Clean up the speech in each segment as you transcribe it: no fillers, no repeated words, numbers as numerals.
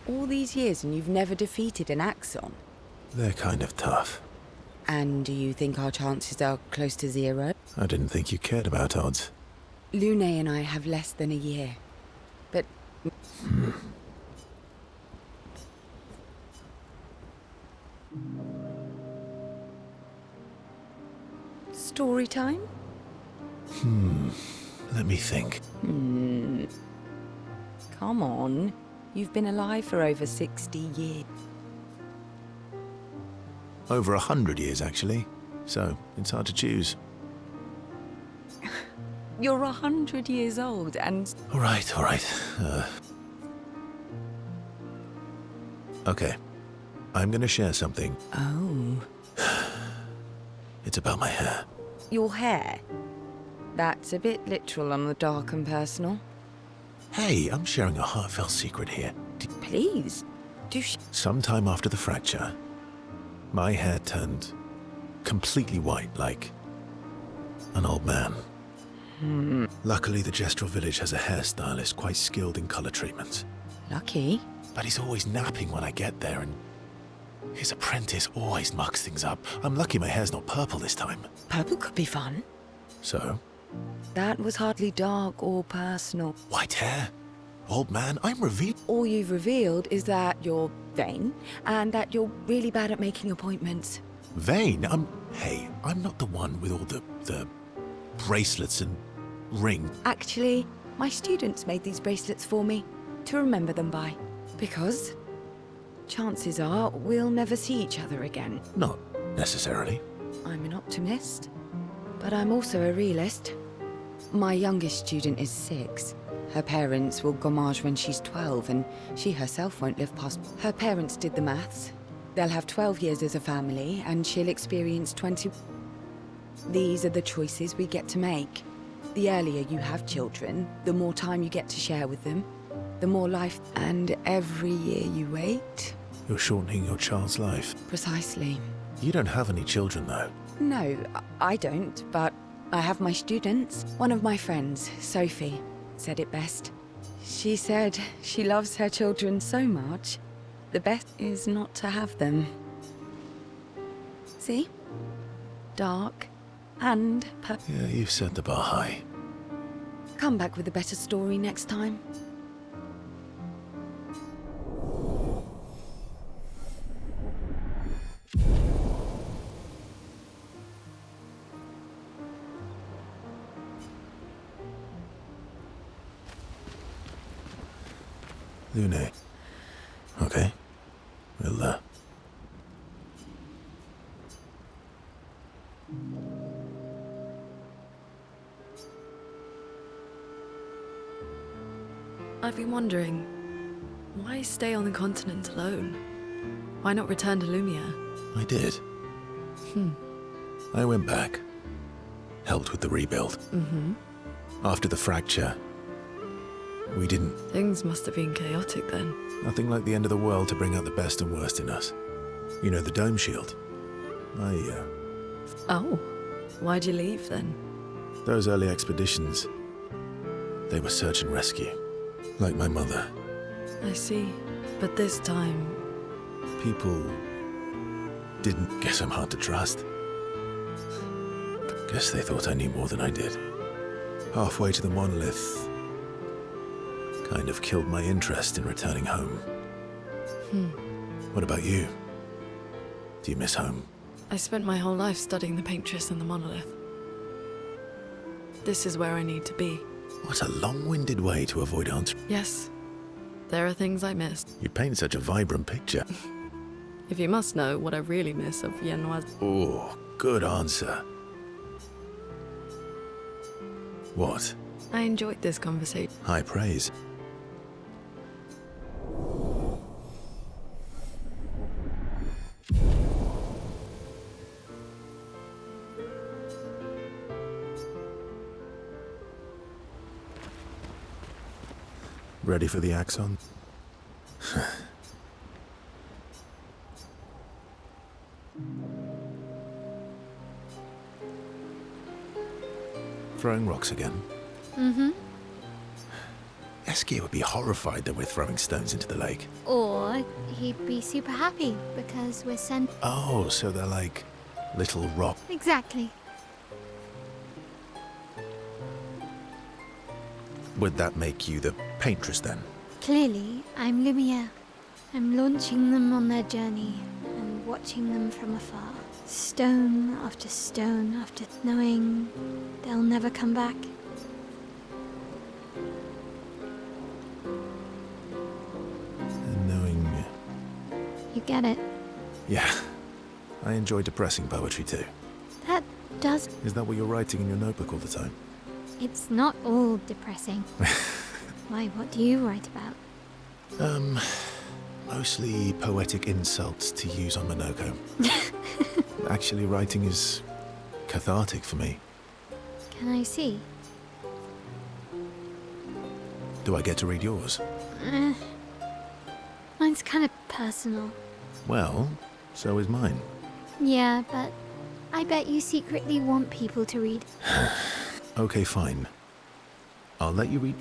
All these years and you've never defeated an Axon? They're kind of tough. And do you think our chances are close to zero? I didn't think you cared about odds. Lune and I have less than a year. But... Story time? Let me think. Come on. You've been alive for over 60 years. Over 100 years, actually. So, it's hard to choose. You're 100 years old and... All right. Okay. I'm gonna share something. Oh. It's about my hair. Your hair? That's a bit literal on the dark and personal. Hey, I'm sharing a heartfelt secret here. Please, do Sometime after the fracture, my hair turned completely white, like an old man. Luckily, the Gestural village has a hairstylist quite skilled in color treatments. Lucky. But he's always napping when I get there, and his apprentice always mucks things up. I'm lucky my hair's not purple this time. Purple could be fun. So? That was hardly dark or personal. White hair? Old man, I'm revealed. All you've revealed is that you're vain, and that you're really bad at making appointments. Vain? Hey, I'm not the one with all the bracelets and ring. Actually, my students made these bracelets for me, to remember them by. Because chances are we'll never see each other again. Not necessarily. I'm an optimist, but I'm also a realist. My youngest student is 6. Her parents will gommage when she's 12, and she herself won't live past... Her parents did the maths. They'll have 12 years as a family, and she'll experience 20... These are the choices we get to make. The earlier you have children, the more time you get to share with them, the more life... And every year you wait... You're shortening your child's life. Precisely. You don't have any children, though. No, I don't, but I have my students. One of my friends, Sophie, said it best. She said she loves her children so much, the best is not to have them. See? Dark and Yeah, you've set the bar high. Come back with a better story next time. Lune. Okay. We'll, I've been wondering, why stay on the continent alone? Why not return to Lumia? I did. I went back. Helped with the rebuild. After the fracture, we didn't... Things must have been chaotic then. Nothing like the end of the world to bring out the best and worst in us. You know, the dome shield. Oh, why'd you leave then? Those early expeditions, they were search and rescue. Like my mother. I see. But this time... People didn't. Guess I'm hard to trust. Guess they thought I knew more than I did. Halfway to the monolith, kind of killed my interest in returning home. What about you? Do you miss home? I spent my whole life studying the paintress and the monolith. This is where I need to be. What a long-winded way to avoid answering. Yes, there are things I missed. You paint such a vibrant picture. If you must know what I really miss of Viennoise. Oh, good answer. What? I enjoyed this conversation. High praise. Ready for the Axon? Throwing rocks again? Eskier would be horrified that we're throwing stones into the lake. Or he'd be super happy because we're sent. Oh, so they're like little rock. Exactly. Would that make you the paintress then? Clearly, I'm Lumiere. I'm launching them on their journey and watching them from afar. Stone after knowing they'll never come back. And knowing... You get it. Yeah. I enjoy depressing poetry too. That does. Is that what you're writing in your notebook all the time? It's not all depressing. Why, what do you write about? Mostly poetic insults to use on Monoko. Actually, writing is cathartic for me. Can I see? Do I get to read yours? Mine's kind of personal. Well, so is mine. Yeah, but I bet you secretly want people to read. Okay, fine. I'll let you read.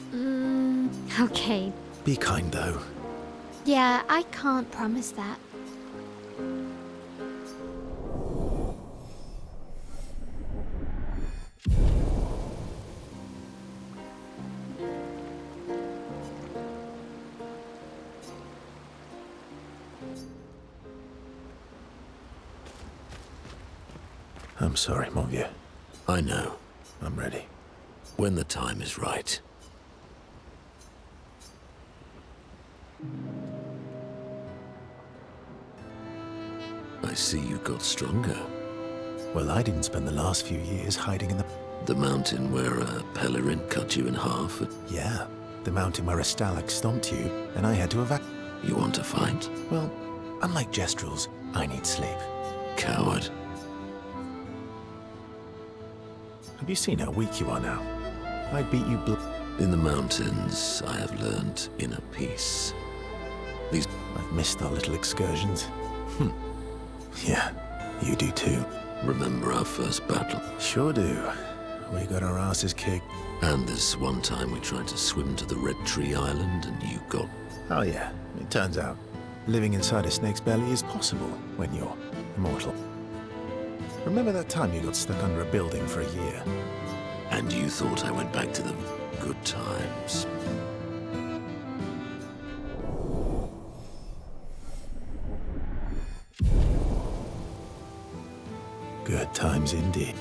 Okay. Be kind, though. Yeah, I can't promise that. I'm sorry, mon vieux. I know. I'm ready. When the time is right. I see you got stronger. Well, I didn't spend the last few years hiding in the... The mountain where a pelerin cut you in half. Yeah, the mountain where a stalak stomped you, and I had to evacuate. You want to fight? Well, unlike Gestrels, I need sleep. Coward. Have you seen how weak you are now? I beat you In the mountains, I have learned inner peace. These... I've missed our little excursions. Yeah, you do too. Remember our first battle? Sure do. We got our asses kicked. And this one time we tried to swim to the Red Tree Island and you got... Oh yeah, it turns out living inside a snake's belly is possible when you're immortal. Remember that time you got stuck under a building for a year? And you thought I went back to the good times. Good times indeed.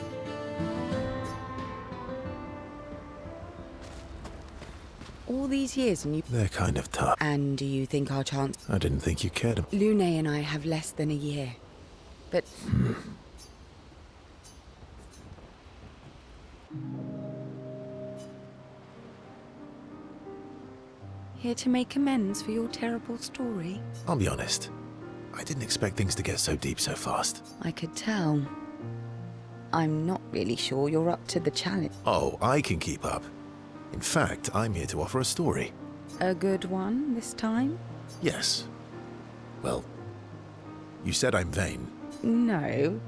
All these years and you... They're kind of tough. And do you think our chance... I didn't think you cared. Lune and I have less than a year. But... Here to make amends for your terrible story? I'll be honest. I didn't expect things to get so deep so fast. I could tell. I'm not really sure you're up to the challenge. Oh, I can keep up. In fact, I'm here to offer a story. A good one this time? Yes. Well, you said I'm vain. No.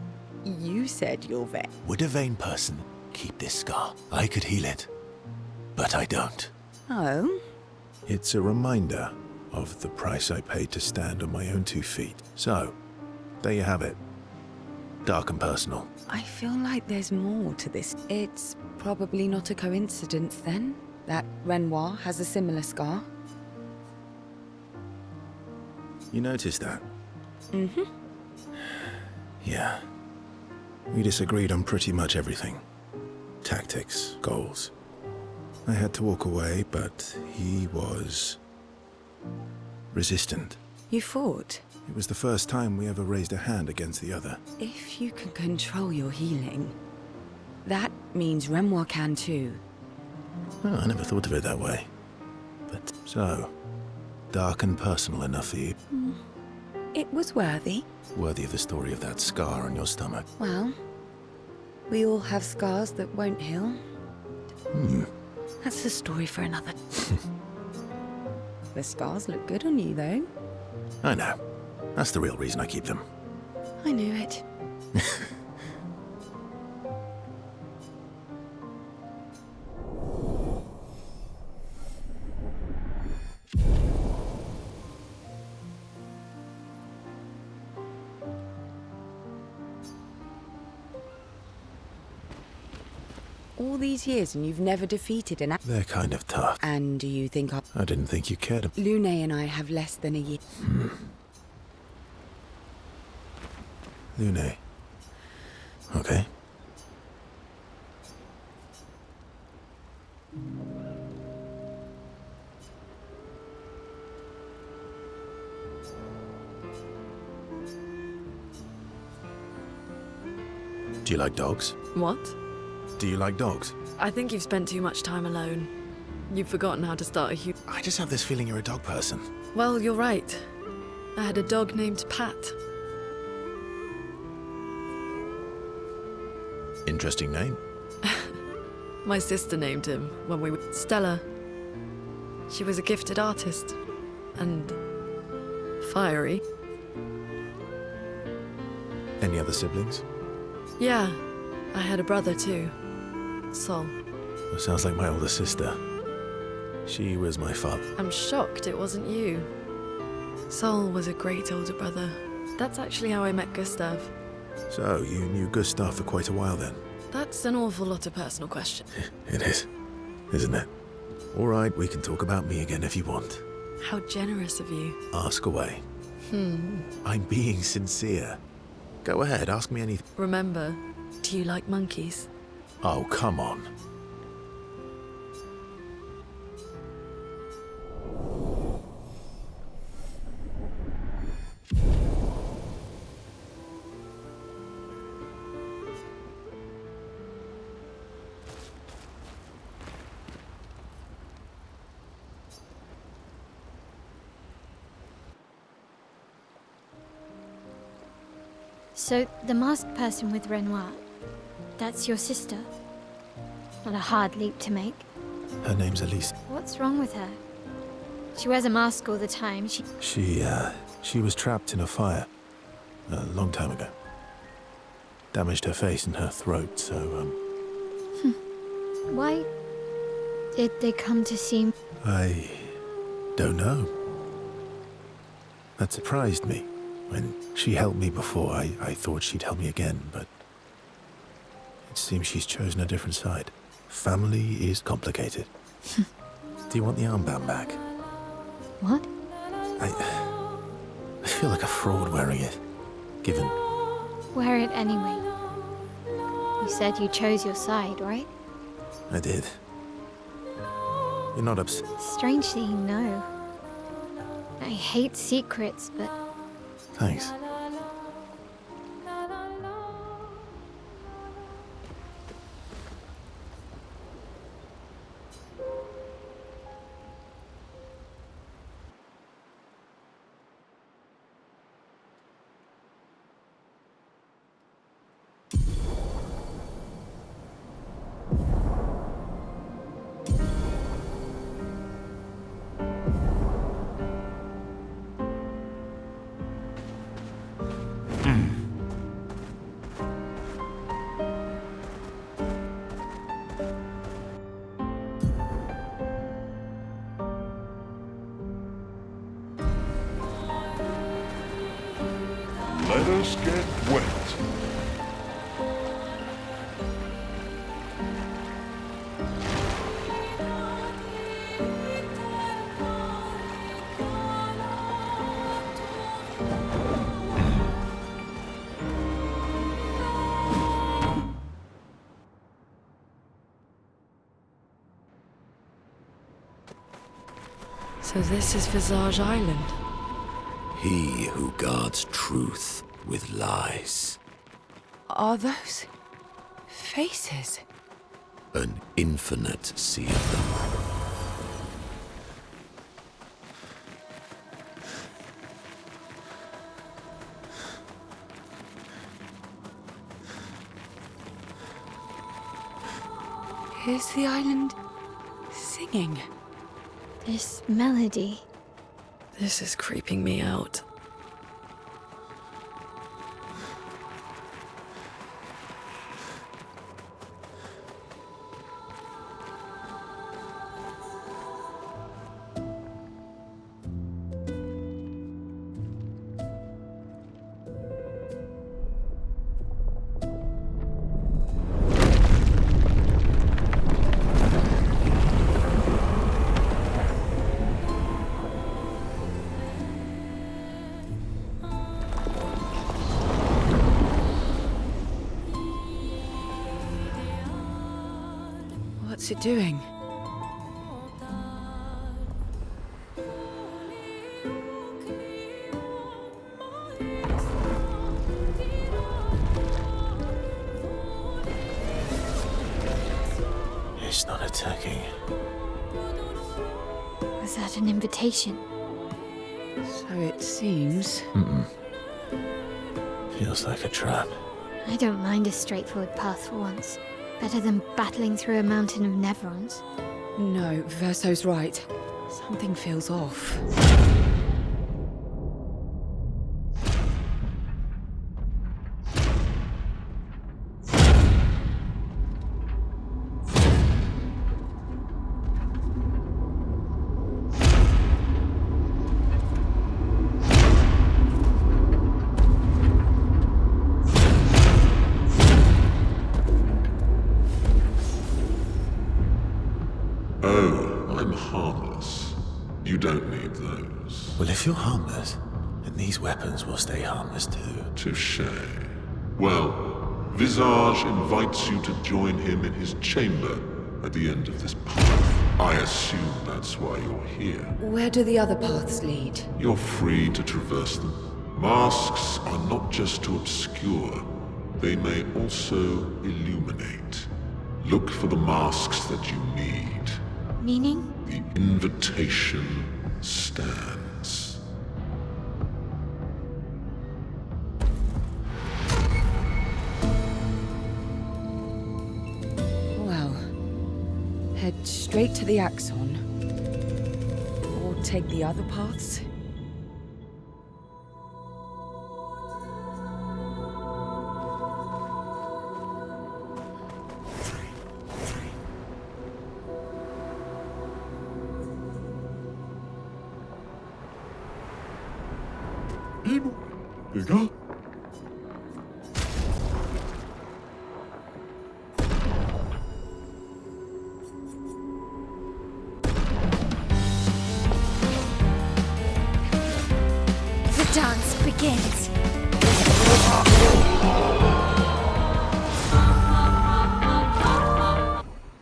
You said you're vain. Would a vain person keep this scar? I could heal it, but I don't. Oh? It's a reminder of the price I paid to stand on my own 2 feet. So, there you have it. Dark and personal. I feel like there's more to this. It's probably not a coincidence then, that Renoir has a similar scar. You noticed that? Mm-hmm. Yeah. We disagreed on pretty much everything. Tactics, goals. I had to walk away, but he was... resistant. You fought? It was the first time we ever raised a hand against the other. If you can control your healing, that means Renoir can too. Oh, I never thought of it that way. But so, dark and personal enough for you? It was worthy. Worthy of the story of that scar on your stomach. Well, we all have scars that won't heal. That's a story for another. The scars look good on you, though. I know. That's the real reason I keep them. I knew it. all these years and you've never defeated an... They're kind of tough. And do you think I didn't think you cared. Lune and I have less than a year. Lune. Okay. Do you like dogs? What? Do you like dogs? I think you've spent too much time alone. You've forgotten how to start a I just have this feeling you're a dog person. Well, you're right. I had a dog named Pat. Interesting name. My sister named him when we were... Stella. She was a gifted artist. And... fiery. Any other siblings? Yeah. I had a brother too. Sol. That sounds like my older sister. She was my father. I'm shocked it wasn't you. Sol was a great older brother. That's actually how I met Gustav. So, you knew Gustav for quite a while then? That's an awful lot of personal questions. It is, isn't it? All right, we can talk about me again if you want. How generous of you. Ask away. I'm being sincere. Go ahead, ask me anything. Remember, do you like monkeys? Oh, come on. So, the masked person with Renoir, that's your sister? Not a hard leap to make. Her name's Elise. What's wrong with her? She wears a mask all the time. She was trapped in a fire a long time ago. Damaged her face and her throat, so, Why did they come to see me? I don't know. That surprised me. When she helped me before, I thought she'd help me again, but it seems she's chosen a different side. Family is complicated. Do you want the armband back? What? I feel like a fraud wearing it, given... Wear it anyway. You said you chose your side, right? I did. You're not upset. Strangely, no. I hate secrets, but... Thanks. Let us get wet. So this is Visage Island. He who guards truth with lies. Are those faces? An infinite sea of them. Is the island singing? This melody... This is creeping me out. What's it doing? It's not attacking. Was that an invitation? So it seems. Feels like a trap. I don't mind a straightforward path for once. Better than battling through a mountain of nevrons. No, Verso's right. Something feels off. Oh, I'm harmless. You don't need those. Well, if you're harmless, then these weapons will stay harmless too. Touché. Well, Visage invites you to join him in his chamber at the end of this path. I assume that's why you're here. Where do the other paths lead? You're free to traverse them. Masks are not just to obscure, they may also illuminate. Look for the masks that you need. Meaning? The invitation stands. Well, head straight to the Axon. Or take the other paths. 내가? The dance begins.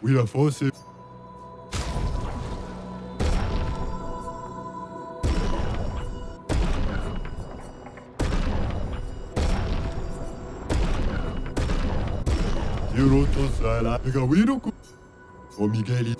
We are forces. Giroto sala. 내가 왜 이러고? 미겔이.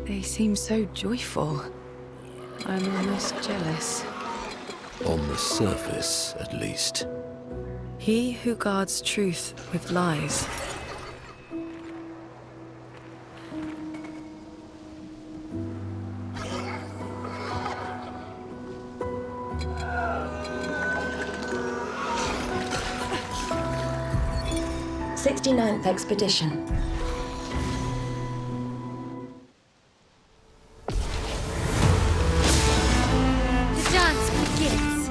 They seem so joyful. I'm almost jealous. On the surface, at least. He who guards truth with lies. '69th Expedition. The dance begins.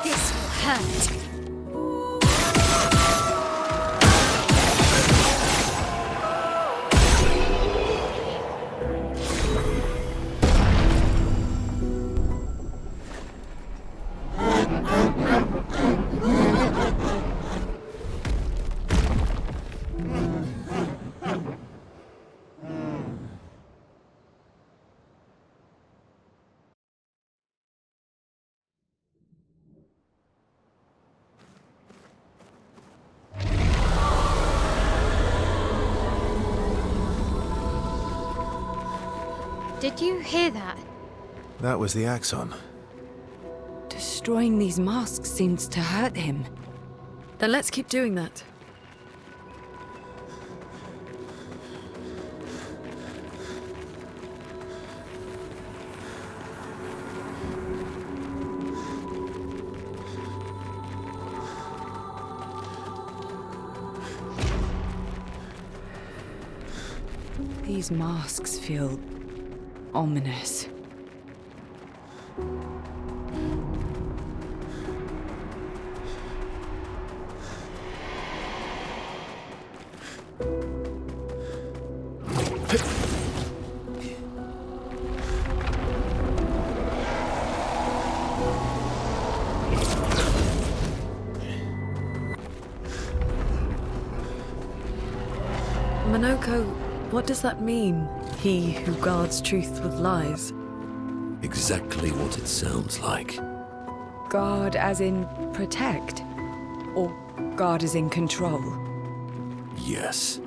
This will hurt. Did you hear that? That was the axon. Destroying these masks seems to hurt him. Then let's keep doing that. These masks feel ominous. Monoko, what does that mean? He who guards truth with lies. Exactly what it sounds like. Guard as in protect? Or guard as in control? Yes.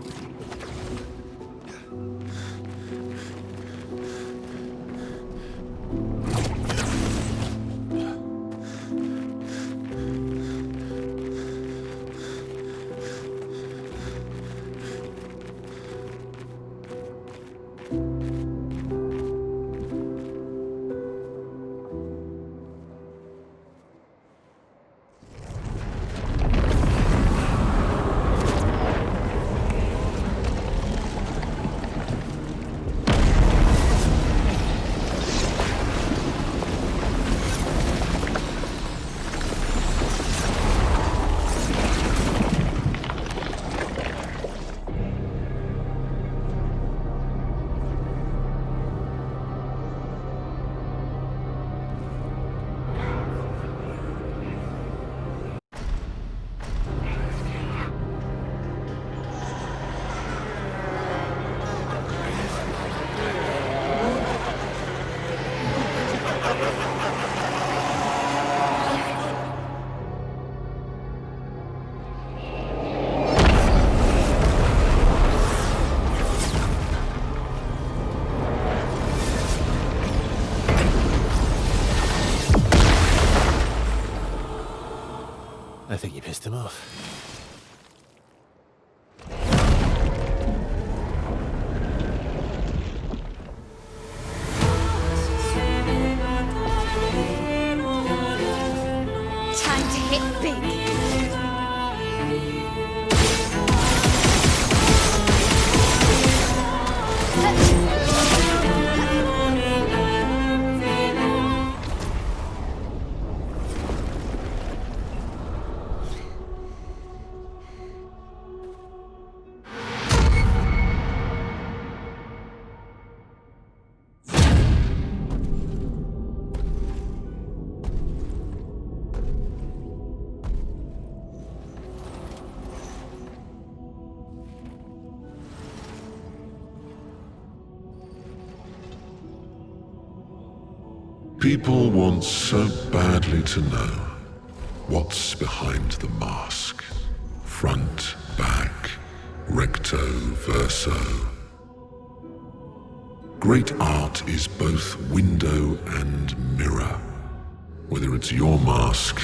I think you pissed him off. Time to hit big. People want so badly to know what's behind the mask. Front, back, recto, verso. Great art is both window and mirror. Whether it's your mask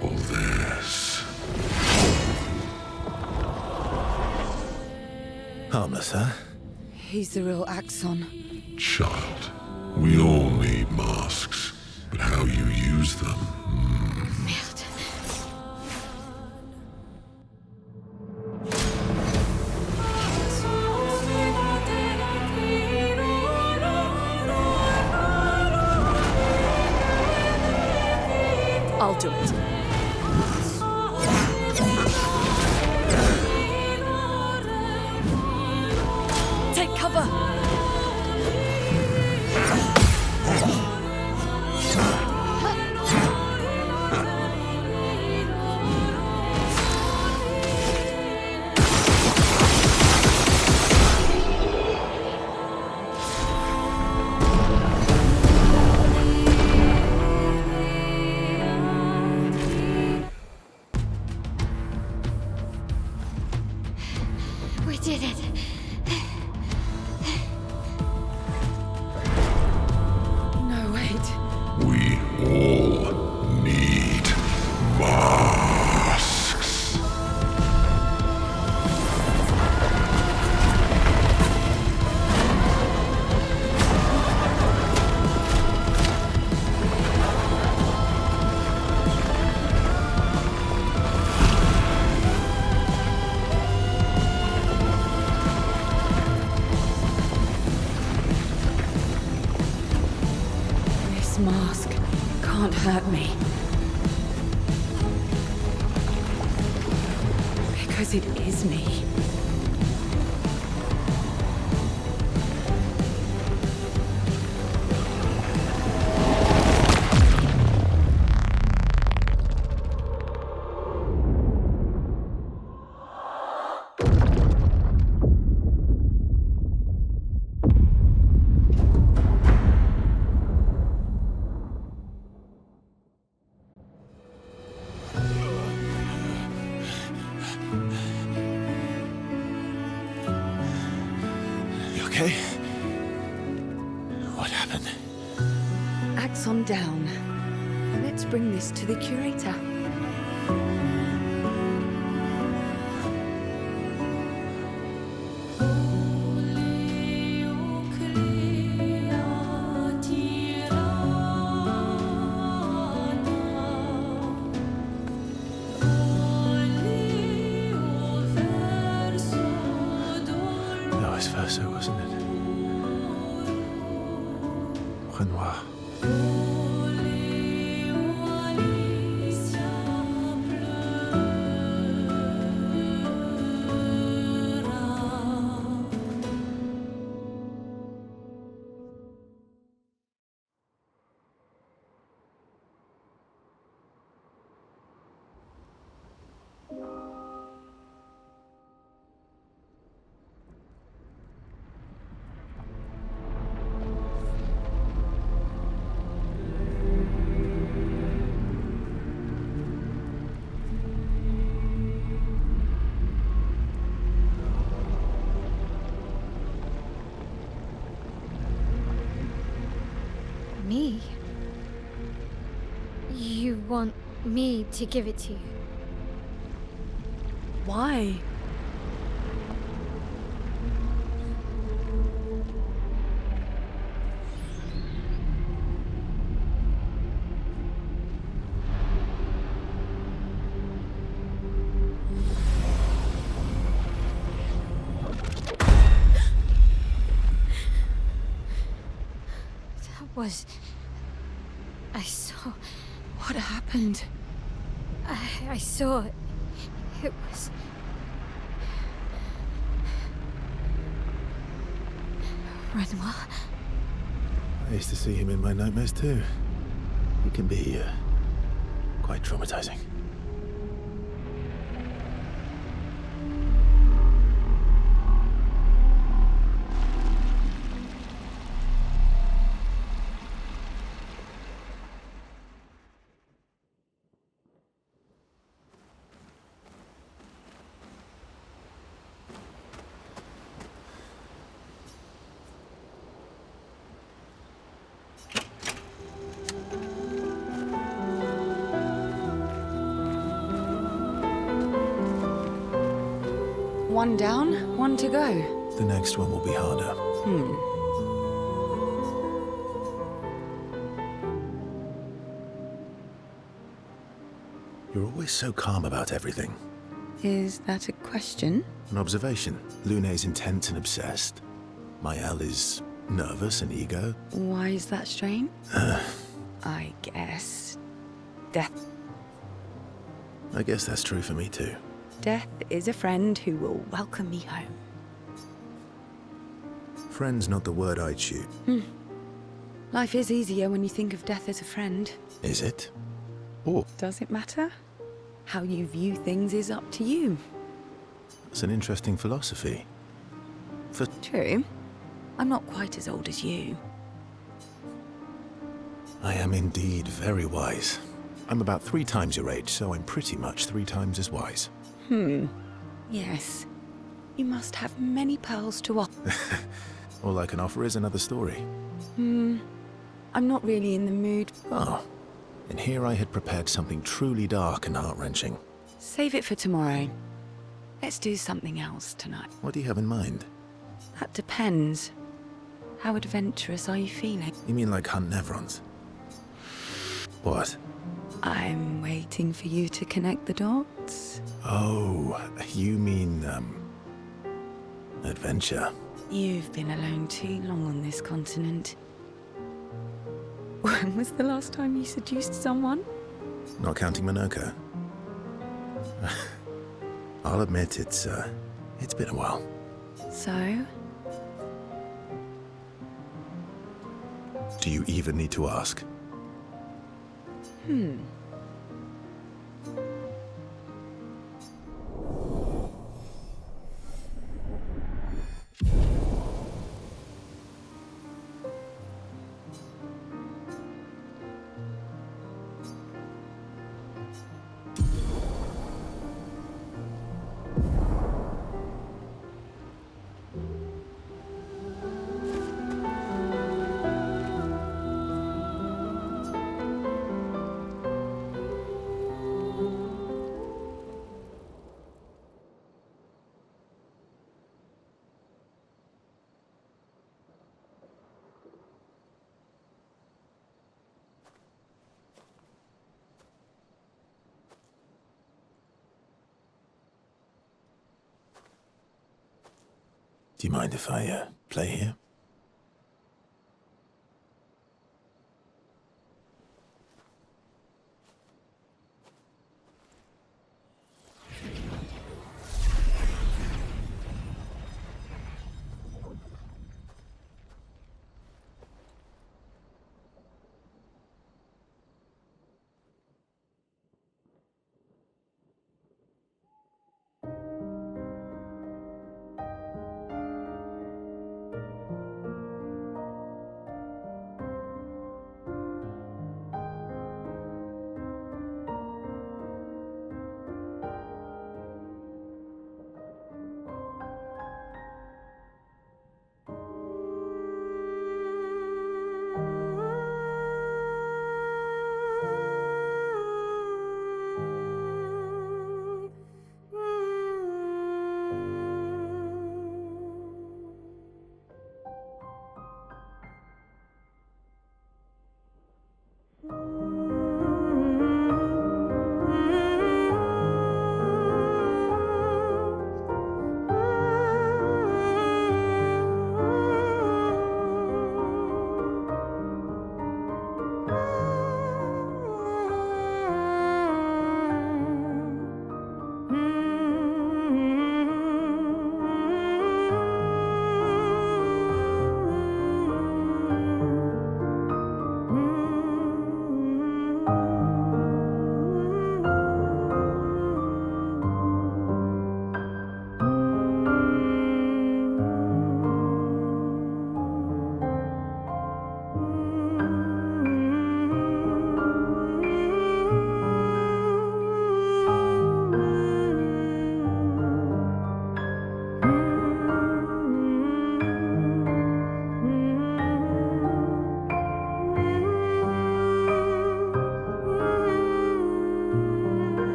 or theirs. Harmless, huh? He's the real Axon. Child, we all need masks, but how you use them... Merde. I'll do it. Take cover! We did it. No, wait. We all need masks. This mask can't hurt me. Because it is me. You okay? What happened? Axon down. Let's bring this to the curator. Vice versa, wasn't it? Renoir. Me? You want me to give it to you? Why? I saw. What happened? I saw it. It was. Renoir. I used to see him in my nightmares too. He can be quite traumatizing. One down, one to go. The next one will be harder. You're always so calm about everything. Is that a question? An observation. Lune's intense and obsessed. Maëlle is nervous and eager. Why is that strange? I guess. Death. I guess that's true for me too. Death is a friend who will welcome me home. Friend's not the word I'd choose. Life is easier when you think of death as a friend. Is it? Oh, Does it matter? How you view things is up to you. that's an interesting philosophy. True. I'm not quite as old as you. I am indeed very wise. I'm about 3 times your age, so I'm pretty much 3 times as wise. Yes. You must have many pearls to offer. All I can offer is another story. I'm not really in the mood. Oh, and here I had prepared something truly dark and heart-wrenching. Save it for tomorrow. Let's do something else tonight. What do you have in mind? That depends. How adventurous are you feeling? You mean like hunt Nevrons? What? I'm waiting for you to connect the dots. Oh, you mean, adventure. You've been alone too long on this continent. When was the last time you seduced someone? Not counting Minoka. I'll admit it's been a while. So? Do you even need to ask? Do you mind if I, play here?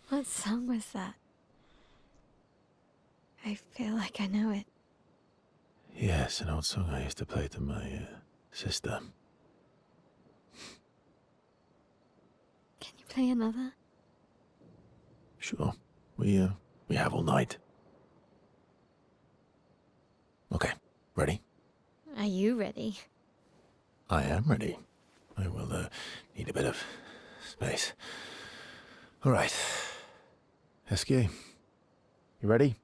What song was that? I feel like I know it. Yes, an old song I used to play to my, sister. Can you play another? Sure. We have all night. Okay, ready? Are you ready? I am ready. I will need a bit of space. All right. Esky, you ready?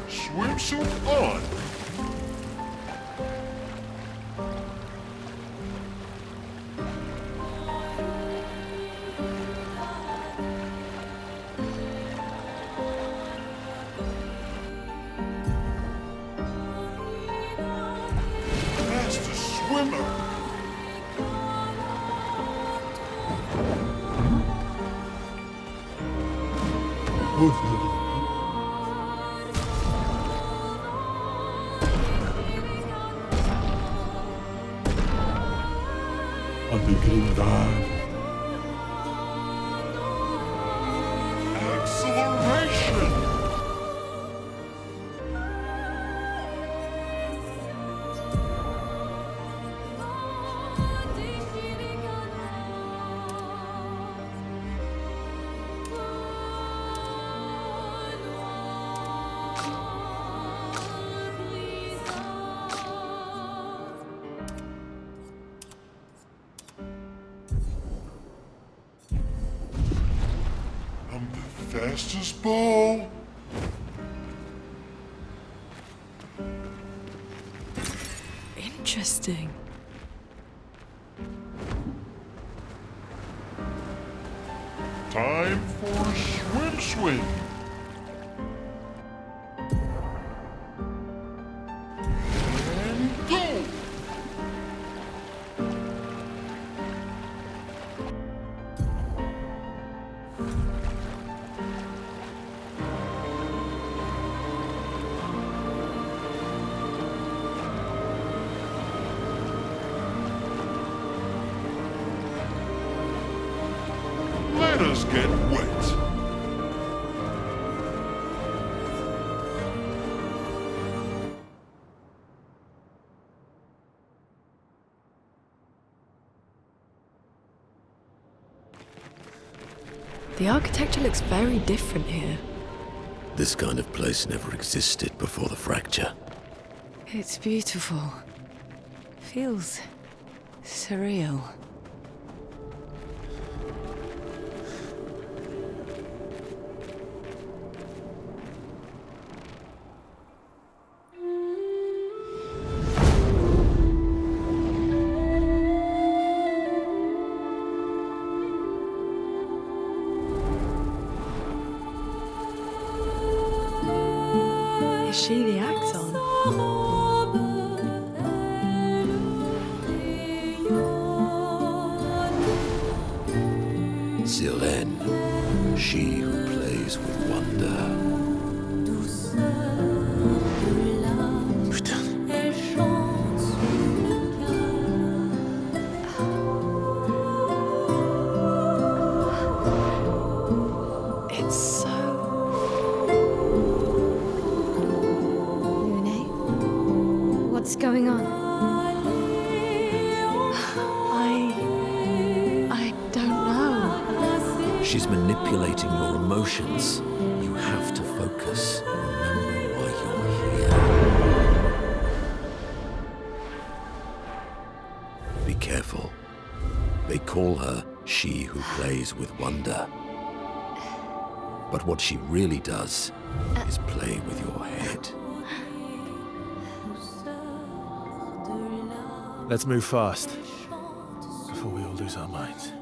Swimsuit on! Fastest swimmer! I'm beginning dive. Acceleration! I'm the fastest ball. Interesting. Time for swim. And go! Let us get wet. The architecture looks very different here. This kind of place never existed before the fracture. It's beautiful. Feels surreal. Is she the Axon? Sirène, she who plays with wonder. Putain. It's so... Lune? What's going on? I don't know. She's manipulating your emotions. You have to focus. Remember why you're here. Be careful. They call her she who plays with wonder. But what she really does is play with your head. Let's move fast, before we all lose our minds.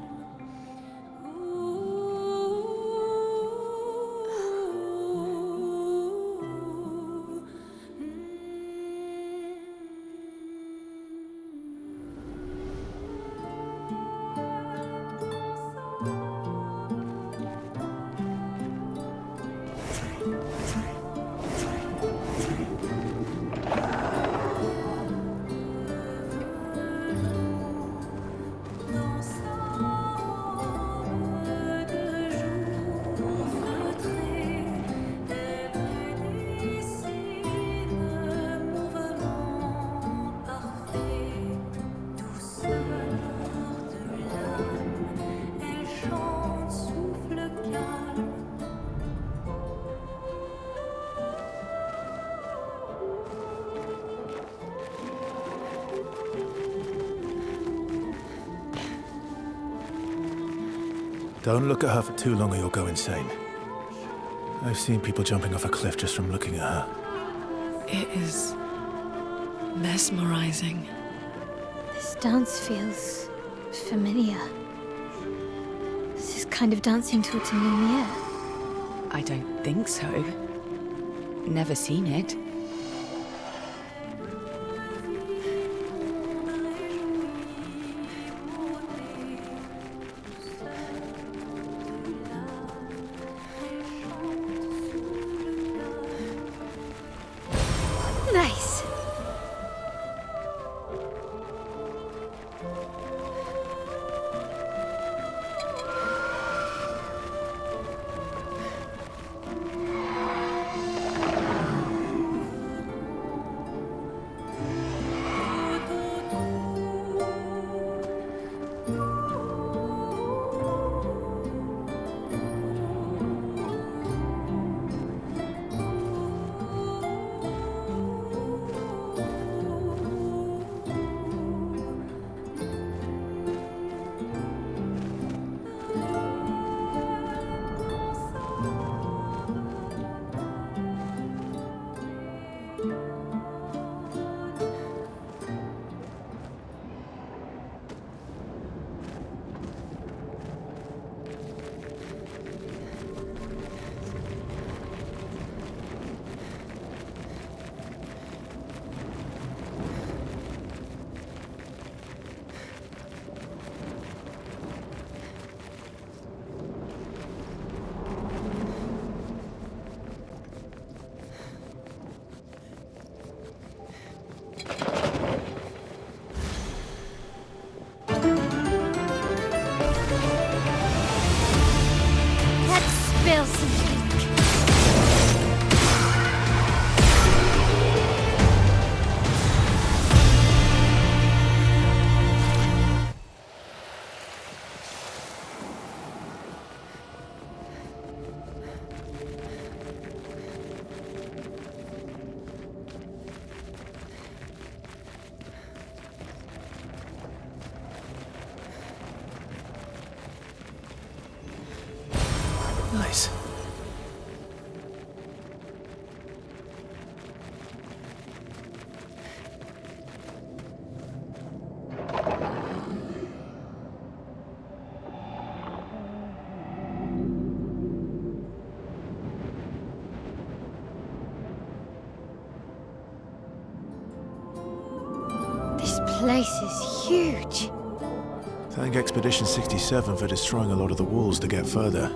Don't look at her for too long or you'll go insane. I've seen people jumping off a cliff just from looking at her. It is mesmerizing. This dance feels familiar. This is kind of dancing towards a lumiere. I don't think so. Never seen it. Nice. Spill some ink. Nice. This place is huge. Thank Expedition 67 for destroying a lot of the walls to get further.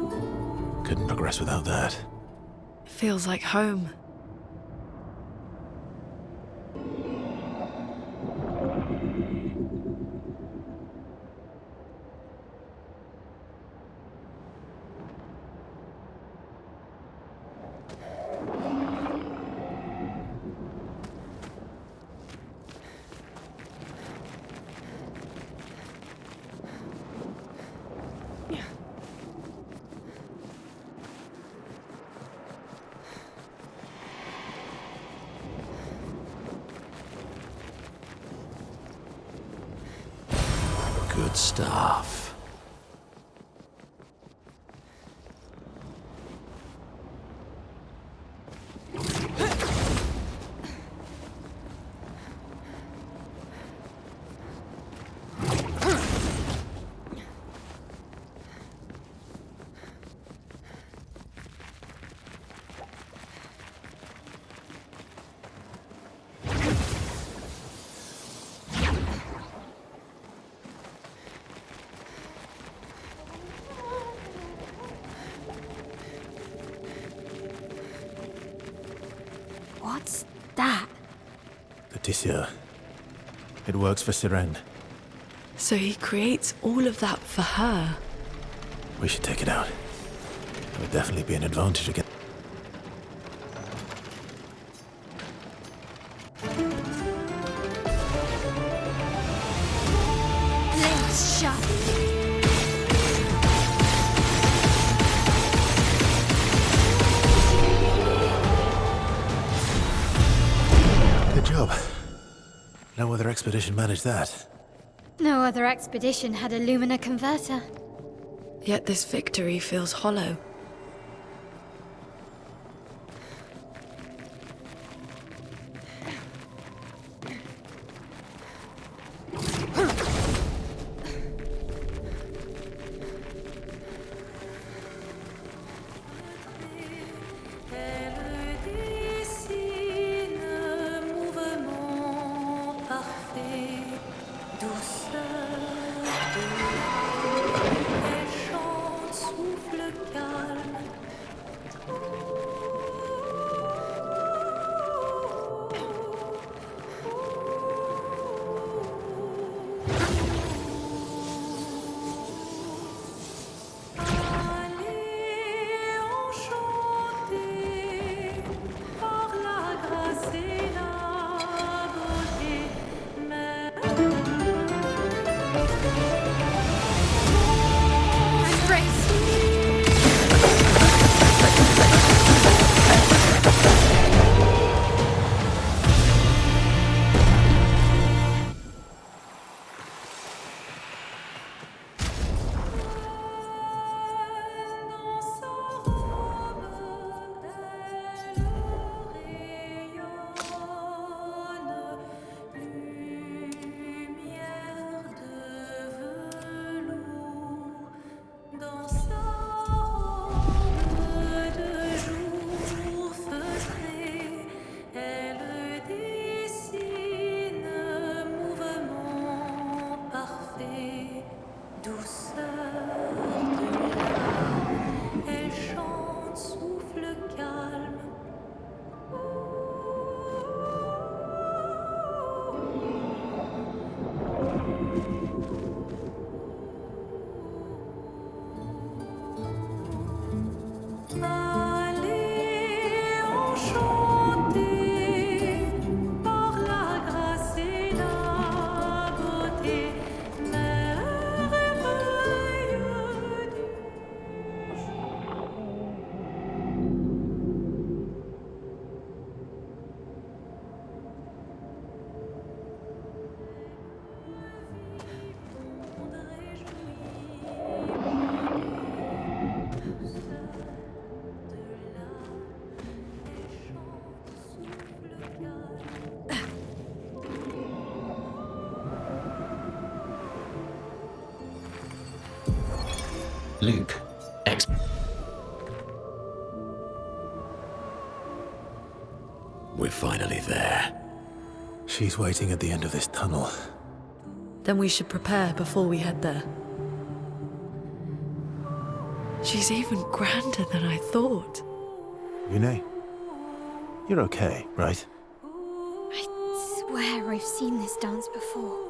Couldn't progress without that. Feels like home. Good stuff. What's that? The tissue. It works for Siren. So he creates all of that for her. We should take it out. It would definitely be an advantage against... Lids shut. Good job. No other expedition managed that. No other expedition had a Lumina converter. Yet this victory feels hollow. Luke, we're finally there. She's waiting at the end of this tunnel. Then we should prepare before we head there. She's even grander than I thought. Yune, you're okay, right? I swear I've seen this dance before.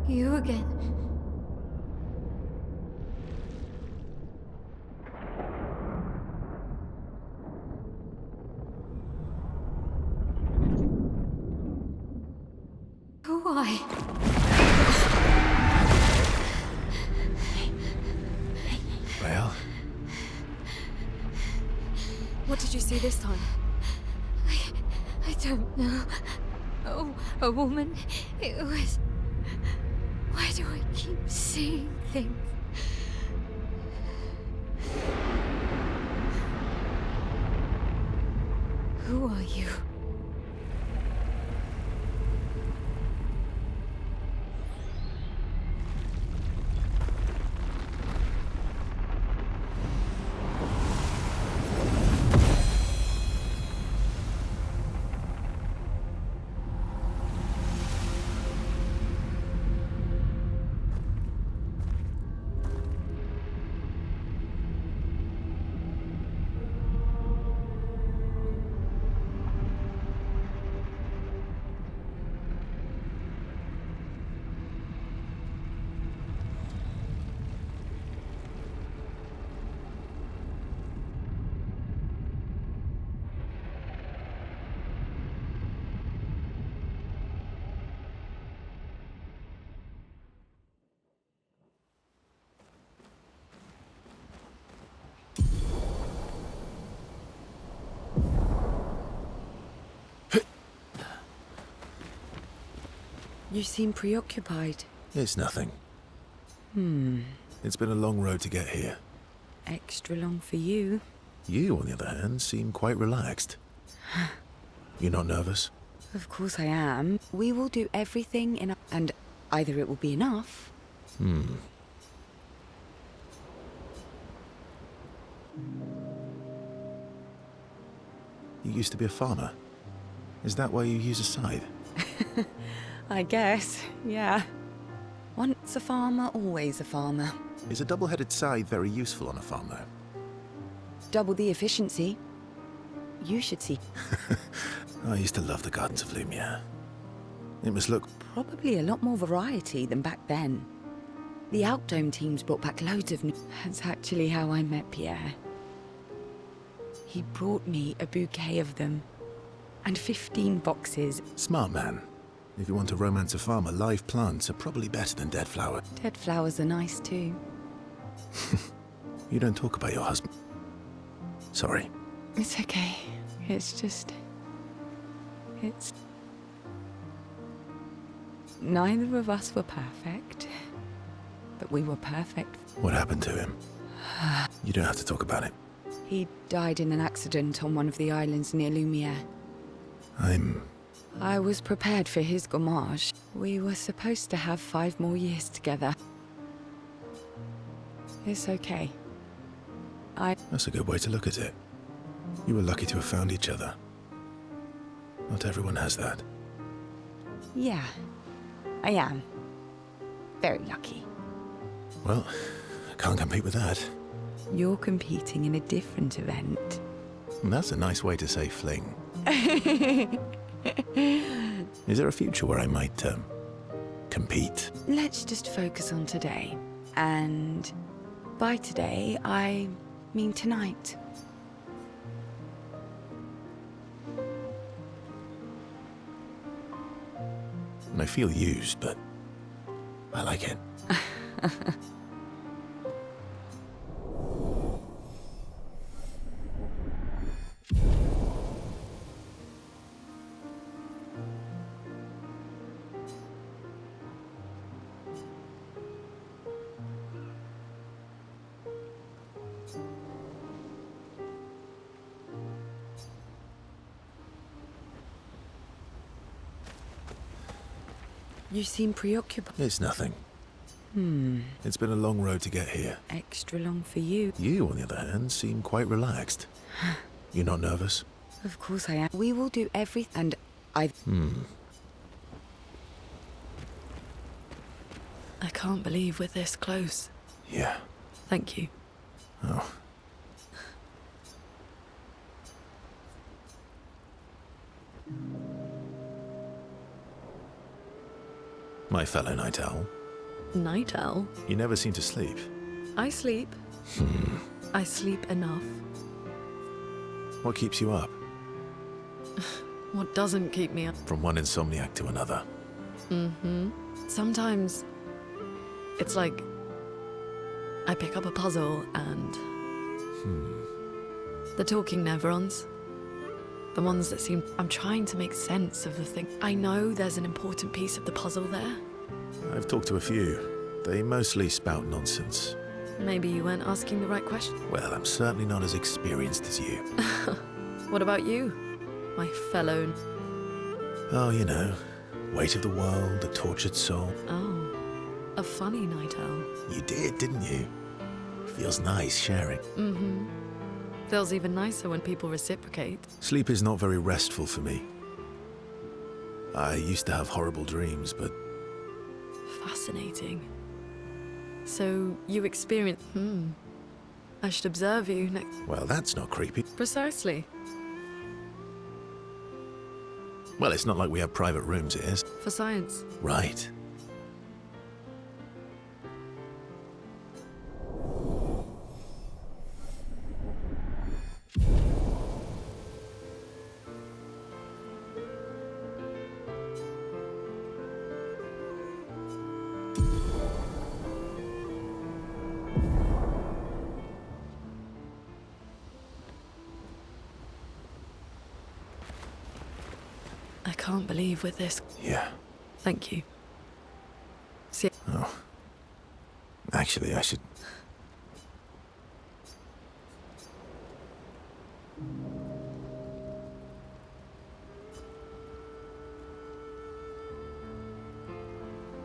You again. Why? Well, What did you see this time? I don't know. Oh, a woman. It was... Why do I keep seeing things? Who are you? You seem preoccupied. it's nothing. It's been a long road to get here. Extra long for you. You, on the other hand, seem quite relaxed. You're not nervous? Of course I am. We will do everything in and either it will be enough. You used to be a farmer. Is that why you use a scythe? I guess, yeah. Once a farmer, always a farmer. Is a double-headed scythe very useful on a farm, though? Double the efficiency. You should see. I used to love the gardens of Lumia. It must look... Probably a lot more variety than back then. The Outdome teams brought back loads of new... That's actually how I met Pierre. He brought me a bouquet of them. And 15 boxes. Smart man. If you want to romance a farmer, live plants are probably better than dead flowers. Dead flowers are nice too. You don't talk about your husband. Sorry. It's okay. It's just... It's... Neither of us were perfect. But we were perfect. What happened to him? You don't have to talk about it. He died in an accident on one of the islands near Lumiere. I was prepared for his gommage. We were supposed to have 5 more years together. It's okay. That's a good way to look at it. You were lucky to have found each other. Not everyone has that. Yeah, I am. Very lucky. Well, I can't compete with that. You're competing in a different event. That's a nice way to say fling. Is there a future where I might, compete? Let's just focus on today. And by today, I mean tonight. And I feel used, but I like it. You seem preoccupied. It's nothing. It's been a long road to get here. Extra long for you. You, on the other hand, seem quite relaxed. You're not nervous? Of course I am. We will do everything and I... I can't believe we're this close. Yeah. Thank you. Oh. My fellow night owl. Night owl? You never seem to sleep. I sleep. I sleep enough. What keeps you up? What doesn't keep me up? From one insomniac to another. Sometimes it's like I pick up a puzzle and the talking neurons, the ones that seem I'm trying to make sense of the thing. I know there's an important piece of the puzzle there. I've talked to a few. They mostly spout nonsense. Maybe you weren't asking the right question. Well, I'm certainly not as experienced as you. What about you, my fellow? Oh, you know, weight of the world, a tortured soul. Oh, a funny night owl. You did, didn't you? Feels nice sharing. Feels even nicer when people reciprocate. Sleep is not very restful for me. I used to have horrible dreams, but Fascinating. So you experience... I should observe you next... well, that's not creepy. Precisely. Well, it's not like we have private rooms, it is. For science. Right. I can't believe with this... Yeah. Thank you. See... Oh. Actually, I should...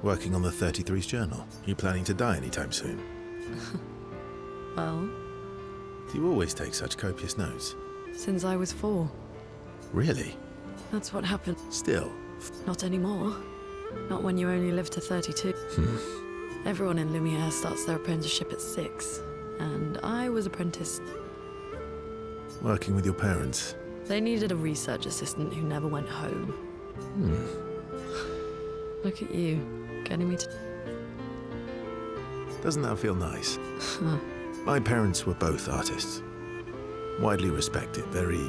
Working on the 33's journal. You planning to die anytime soon? Well, Do you always take such copious notes? since I was 4. Really? That's what happened. Still? Not anymore. Not when you only live to 32. Everyone in Lumiere starts their apprenticeship at 6. And I was apprenticed. Working with your parents? They needed a research assistant who never went home. Look at you, getting me to... Doesn't that feel nice? My parents were both artists. Widely respected, very...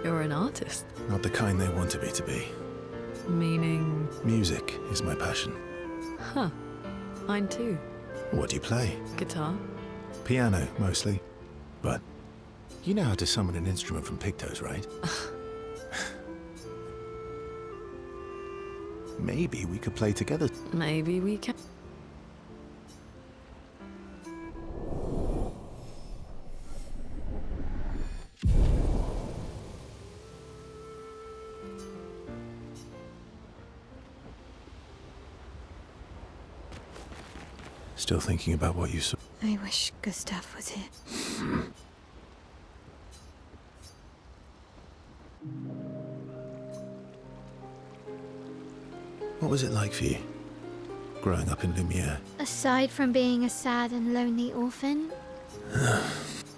You're an artist. not the kind they wanted me to be. Meaning... Music is my passion. Huh. Mine too. What do you play? Guitar. Piano, mostly. But you know how to summon an instrument from pigtoes, right? Maybe we could play together. Maybe we can... Still thinking about what you saw. I wish Gustav was here. What was it like for you, growing up in Lumiere? Aside from being a sad and lonely orphan,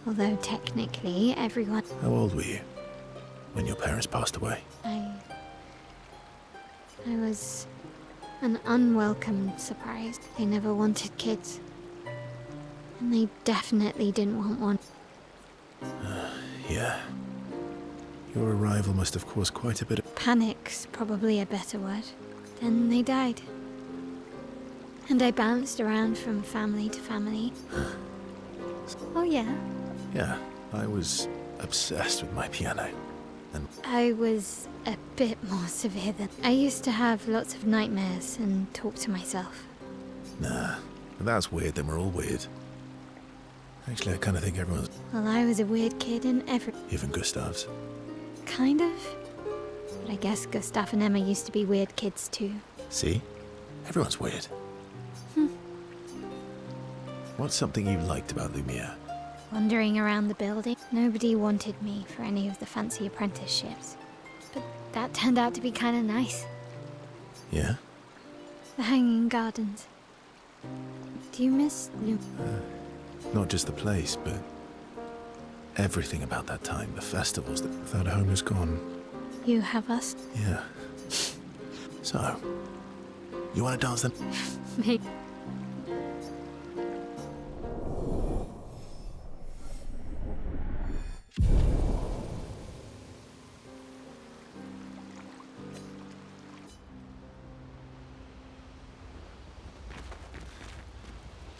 although technically everyone... How old were you when your parents passed away? I was an unwelcome surprise. They never wanted kids. And they definitely didn't want one. Yeah. Your arrival must have caused quite a bit of... Panic's probably a better word. Then they died. And I bounced around from family to family. Oh yeah, Yeah, I was obsessed with my piano. And I was a bit more severe than... I used to have lots of nightmares and talk to myself. nah, if that's weird, then we're all weird. Actually, I kind of think everyone's... Well, I was a weird kid in every... even Gustav's. Kind of. But I guess Gustav and Emma used to be weird kids too. See? Everyone's weird. What's something you liked about Lumiere? Wandering around the building, nobody wanted me for any of the fancy apprenticeships. But that turned out to be kind of nice. Yeah? The hanging gardens. Do you miss Not just the place, but everything about that time. The festivals, that home is gone. You have us? Yeah. So, you want to dance then? Maybe.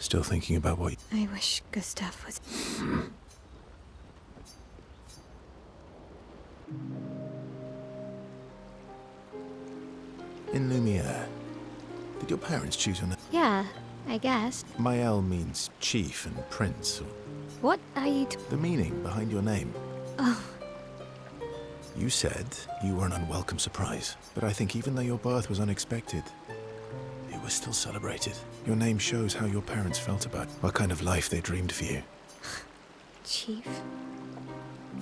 Still thinking about what... I wish Gustav was... In Lumiere, did your parents choose your name? Yeah, I guess. Mael means chief and prince. What are you The meaning behind your name. Oh, You said you were an unwelcome surprise, but I think even though your birth was unexpected, it was still celebrated. Your name shows how your parents felt about what kind of life they dreamed for you. Chief.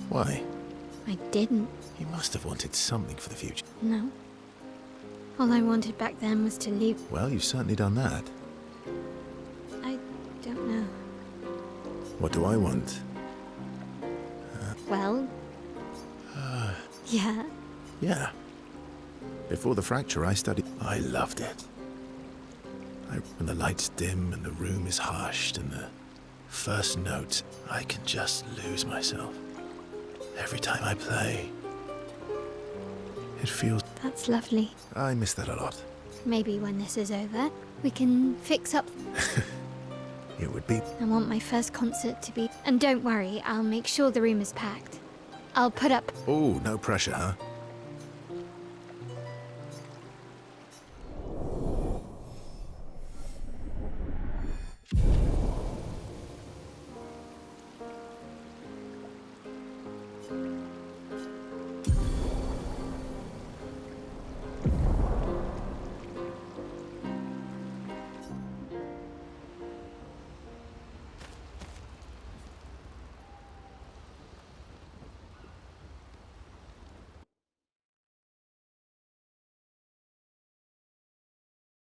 Why? I didn't. You must have wanted something for the future. No. All I wanted back then was to leave. Well, you've certainly done that. I don't know. What do I want? Well... yeah. Yeah. Before the fracture, I studied. I loved it. When the lights dim and the room is hushed and the first notes, I can just lose myself. Every time I play, it feels... That's lovely. I miss that a lot. Maybe when this is over, we can fix up. It would be... I want my first concert to be... And don't worry, I'll make sure the room is packed. I'll put up... Oh, no pressure, huh?